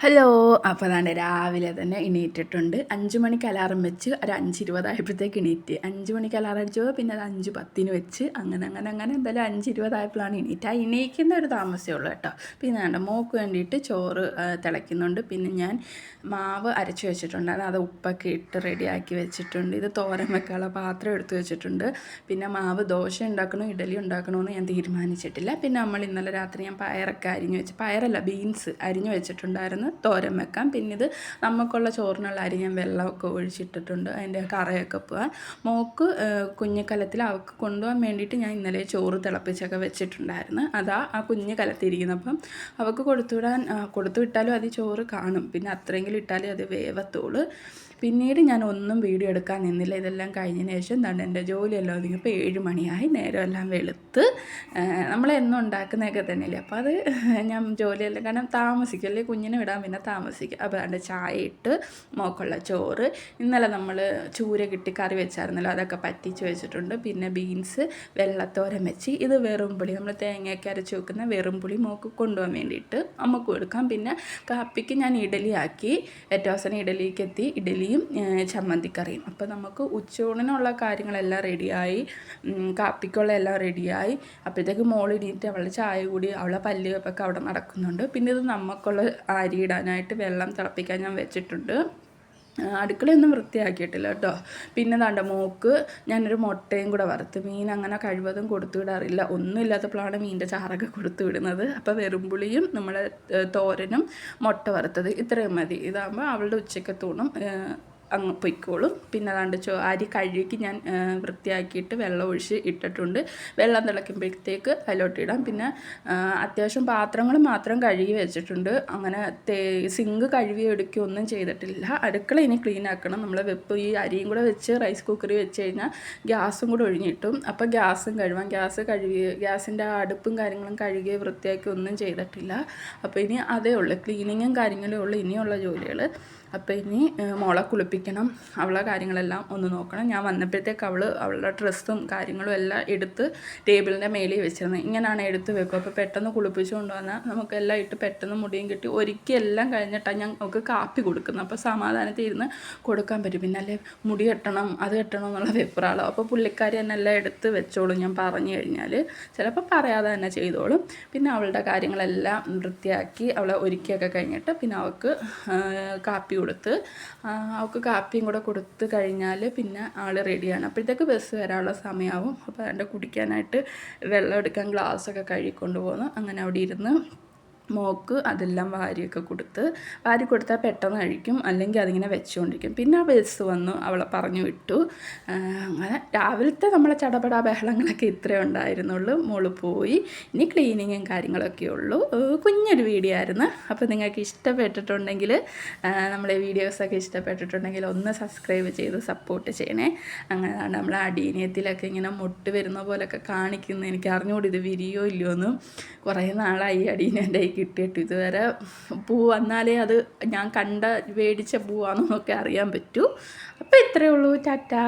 Hello. അപ്പോൾ അതാണ്ട് രാവിലെ തന്നെ എണീറ്റിട്ടുണ്ട്. 5 മണിക്ക് അലാറം വെച്ച് ഒരു 5:20 ആയപ്പോഴത്തേക്ക് എണീറ്റ്. 5 മണിക്ക് അലാറം അടിച്ചു, പിന്നെ അത് 5:10 വെച്ച് അങ്ങനെ എന്തായാലും 5:20 ആയപ്പോഴാണ് എണീറ്റ്. ആ എണീക്കുന്ന ഒരു താമസമേ ഉള്ളൂ കേട്ടോ. പിന്നെ വേണ്ട മോക്ക് വേണ്ടിയിട്ട് ചോറ് തിളയ്ക്കുന്നുണ്ട്. പിന്നെ ഞാൻ മാവ് അരച്ച് വെച്ചിട്ടുണ്ടായിരുന്നു, അത് ഉപ്പൊക്കെ ഇട്ട് റെഡിയാക്കി വെച്ചിട്ടുണ്ട്. ഇത് തോരൻ വെക്കാനുള്ള പാത്രം എടുത്ത് വെച്ചിട്ടുണ്ട്. പിന്നെ മാവ് ദോശ ഉണ്ടാക്കണോ ഇഡലി ഉണ്ടാക്കണമെന്ന് ഞാൻ തീരുമാനിച്ചിട്ടില്ല. പിന്നെ നമ്മൾ ഇന്നലെ രാത്രി ഞാൻ പയറൊക്കെ ബീൻസ് അരിഞ്ഞ് വെച്ചിട്ടുണ്ടായിരുന്നു, തോരൻ വെക്കാം. പിന്നെ ഇത് നമുക്കുള്ള ചോറിനുള്ള അരി ഞാൻ വെള്ളമൊക്കെ ഒഴിച്ചിട്ടിട്ടുണ്ട്, അതിൻ്റെ കറയൊക്കെ പോകാൻ. മോക്ക് കുഞ്ഞു കലത്തിൽ അവൾക്ക് കൊണ്ടുപോകാൻ വേണ്ടിയിട്ട് ഞാൻ ഇന്നലെ ചോറ് തിളപ്പിച്ചൊക്കെ വെച്ചിട്ടുണ്ടായിരുന്നു. അതാ ആ കുഞ്ഞു കലത്തിരിക്കുന്നത്. അപ്പം അവൾക്ക് കൊടുത്തു വിട്ടാലും അത് ചോറ് കാണും, പിന്നെ അത്രയെങ്കിലും ഇട്ടാലേ അത് വേവത്തുള്ളൂ. പിന്നീട് ഞാൻ ഒന്നും വീഡിയോ എടുക്കാൻ നിന്നില്ല. ഇതെല്ലാം കഴിഞ്ഞതിന് ശേഷം എന്താണ് എൻ്റെ ജോലിയെല്ലാം ഒതുങ്ങിയപ്പോൾ 7 മണിയായി. നേരമെല്ലാം വെളുത്ത്. നമ്മളെന്നും ഉണ്ടാക്കുന്നതൊക്കെ തന്നെയല്ലേ, അപ്പോൾ അത് ഞാൻ ജോലിയെല്ലാം കാരണം താമസിക്കും, അല്ലെങ്കിൽ കുഞ്ഞിനെ വിടാൻ പിന്നെ താമസിക്കും. അപ്പോൾ അതിൻ്റെ ചായ ഇട്ട് മോക്കുള്ള ചോറ്, ഇന്നലെ നമ്മൾ ചൂര കിട്ടി കറി വെച്ചായിരുന്നല്ലോ, അതൊക്കെ പറ്റിച്ച് വെച്ചിട്ടുണ്ട്. പിന്നെ ബീൻസ് വെള്ളത്തോരൻ വെച്ച്, ഇത് വെറും പുളി, നമ്മൾ തേങ്ങയൊക്കെ അരച്ച് വെക്കുന്ന വെറും പുളി മോക്ക് കൊണ്ടുപോകാൻ വേണ്ടിയിട്ട് നമുക്ക് കൊടുക്കാം. പിന്നെ കാപ്പിക്ക് ഞാൻ ഇഡലി ആക്കി, ഏറ്റവും അവസാനം ഇഡലിക്ക് എത്തി, ഇഡലിയും ചമ്മന്തിക്കറിയും. അപ്പോൾ നമുക്ക് ഉച്ചയൂണിനുള്ള കാര്യങ്ങളെല്ലാം റെഡിയായി, കാപ്പിക്കുള്ള എല്ലാം റെഡിയായി. അപ്പോഴത്തേക്ക് മോൾ എണീറ്റ് അവളുടെ ചായ കൂടി, അവളെ പല്ല് വെപ്പൊക്കെ അവിടെ നടക്കുന്നുണ്ട്. പിന്നെ ഇത് നമുക്കുള്ള അരി ഇടാനായിട്ട് വെള്ളം തിളപ്പിക്കാൻ ഞാൻ വെച്ചിട്ടുണ്ട്. അടുക്കളയൊന്നും വൃത്തിയാക്കിയിട്ടില്ല കേട്ടോ. പിന്നെ ദാണ്ട മോക്ക് ഞാനൊരു മുട്ടയും കൂടെ വറുത്ത്, മീൻ അങ്ങനെ കഴിവതും കൊടുത്തു വിടാറില്ല, ഒന്നും ഇല്ലാത്തപ്പോഴാണ് മീനിൻ്റെ ചാറൊക്കെ കൊടുത്തു വിടുന്നത്. അപ്പോൾ വെറുമ്പുളിയും നമ്മുടെ തോരനും മുട്ട വറുത്തത് ഇത്രയും മതി. ഇതാകുമ്പോൾ അവളുടെ ഉച്ചക്കത്തൂണും അങ്ങ് പൊയ്ക്കോളും. പിന്നെ അതാണ്ട് അരി കഴുകി ഞാൻ വൃത്തിയാക്കിയിട്ട് വെള്ളം ഒഴിച്ച് ഇട്ടിട്ടുണ്ട്. വെള്ളം തിളയ്ക്കുമ്പോഴത്തേക്ക് അതിലോട്ടിടാം. പിന്നെ അത്യാവശ്യം പാത്രങ്ങൾ മാത്രം കഴുകി വെച്ചിട്ടുണ്ട്, അങ്ങനെ സിങ്ക് കഴുകി എടുക്കുകയോ ഒന്നും ചെയ്തിട്ടില്ല. അടുക്കള ഇനി ക്ലീൻ ആക്കണം. നമ്മൾ ഈ അരിയും കൂടെ വെച്ച് റൈസ് കുക്കറിൽ വെച്ച് കഴിഞ്ഞാൽ ഗ്യാസും കൂടെ ഒഴിഞ്ഞിട്ടും. അപ്പോൾ ഗ്യാസും കഴുകാം. ഗ്യാസിൻ്റെ അടുപ്പും കാര്യങ്ങളും കഴുകി വൃത്തിയാക്കി ഒന്നും ചെയ്തിട്ടില്ല. അപ്പോൾ ഇനി അതേ ഉള്ളൂ, ക്ലീനിങ്ങും കാര്യങ്ങളേ ഉള്ളൂ ഇനിയുള്ള ജോലികൾ. അപ്പോൾ ഇനി മോളെ കുളിപ്പിക്കണം, അവളെ കാര്യങ്ങളെല്ലാം ഒന്ന് നോക്കണം. ഞാൻ വന്നപ്പോഴത്തേക്ക് അവളുടെ ഡ്രസ്സും കാര്യങ്ങളും എല്ലാം എടുത്ത് ടേബിളിൻ്റെ മേലിൽ വെച്ചിരുന്നത്. ഇങ്ങനെയാണ് എടുത്ത് വെക്കും. അപ്പോൾ പെട്ടെന്ന് കുളിപ്പിച്ച് കൊണ്ടുവന്നാൽ നമുക്കെല്ലാം ഇട്ട് പെട്ടെന്ന് മുടിയും കിട്ടി ഒരുക്കി എല്ലാം കഴിഞ്ഞിട്ടാണ് ഞാൻ അവൾക്ക് കാപ്പി കൊടുക്കുന്നത്. അപ്പോൾ സമാധാനത്തിൽ ഇരുന്ന് കൊടുക്കാൻ പറ്റും. പിന്നെ അല്ലേ മുടി കെട്ടണം അത് കെട്ടണം എന്നുള്ള വെപ്രാളം. അപ്പോൾ പുള്ളിക്കാരി തന്നെ എല്ലാം എടുത്ത് വെച്ചോളും, ഞാൻ പറഞ്ഞു കഴിഞ്ഞാൽ ചിലപ്പോൾ പറയാതെ തന്നെ ചെയ്തോളും. പിന്നെ അവളുടെ കാര്യങ്ങളെല്ലാം വൃത്തിയാക്കി അവളെ ഒരുക്കിയൊക്കെ കഴിഞ്ഞിട്ട് പിന്നെ അവൾക്ക് കാപ്പി കൊടുത്ത്, അവൾക്ക് കാപ്പിയും കൂടെ കൊടുത്ത് കഴിഞ്ഞാൽ പിന്നെ ആൾ റെഡിയാണ്. അപ്പോഴത്തേക്ക് ബസ് വരാനുള്ള സമയമാവും. അപ്പോൾ അതിൻ്റെ കുടിക്കാനായിട്ട് വെള്ളം എടുക്കാൻ ഗ്ലാസ്സൊക്കെ കഴുകിക്കൊണ്ട് പോകുന്നു. അങ്ങനെ അവിടെ ഇരുന്ന് മോക്ക് അതെല്ലാം വാരി കൊടുത്താൽ പെട്ടെന്ന് കഴിക്കും, അല്ലെങ്കിൽ അതിങ്ങനെ വെച്ചുകൊണ്ടിരിക്കും. പിന്നെ ആ ബസ് വന്നു, അവളെ പറഞ്ഞു വിട്ടു. അങ്ങനെ രാവിലത്തെ നമ്മളെ ചടപടാ ബഹളങ്ങളൊക്കെ ഇത്രയേ ഉണ്ടായിരുന്നുള്ളൂ. മോള് പോയി, ഇനി ക്ലീനിങ്ങും കാര്യങ്ങളൊക്കെ ഉള്ളൂ. കുഞ്ഞൊരു വീഡിയോ ആയിരുന്നു. അപ്പോൾ നിങ്ങൾക്ക് ഇഷ്ടപ്പെട്ടിട്ടുണ്ടെങ്കിൽ, നമ്മളെ വീഡിയോസൊക്കെ ഇഷ്ടപ്പെട്ടിട്ടുണ്ടെങ്കിൽ ഒന്ന് സബ്സ്ക്രൈബ് ചെയ്ത് സപ്പോർട്ട് ചെയ്യണേ. അങ്ങനെ നമ്മൾ അടീനിയത്തിലൊക്കെ ഇങ്ങനെ മുട്ട് വരുന്ന പോലെയൊക്കെ കാണിക്കുന്നു. എനിക്ക് അറിഞ്ഞുകൂടി ഇത് വിരിയോ ഇല്ലയോ എന്ന്. കുറേ നാളായി അടീനിയൻ്റെ കിട്ടിയിട്ട് ഇതുവരെ പൂ വന്നാലേ അത് ഞാൻ മേടിച്ച പൂവാണെന്നൊക്കെ അറിയാൻ പറ്റൂ. അപ്പോൾ ഇത്രയേ ഉള്ളൂ. ടാറ്റാ.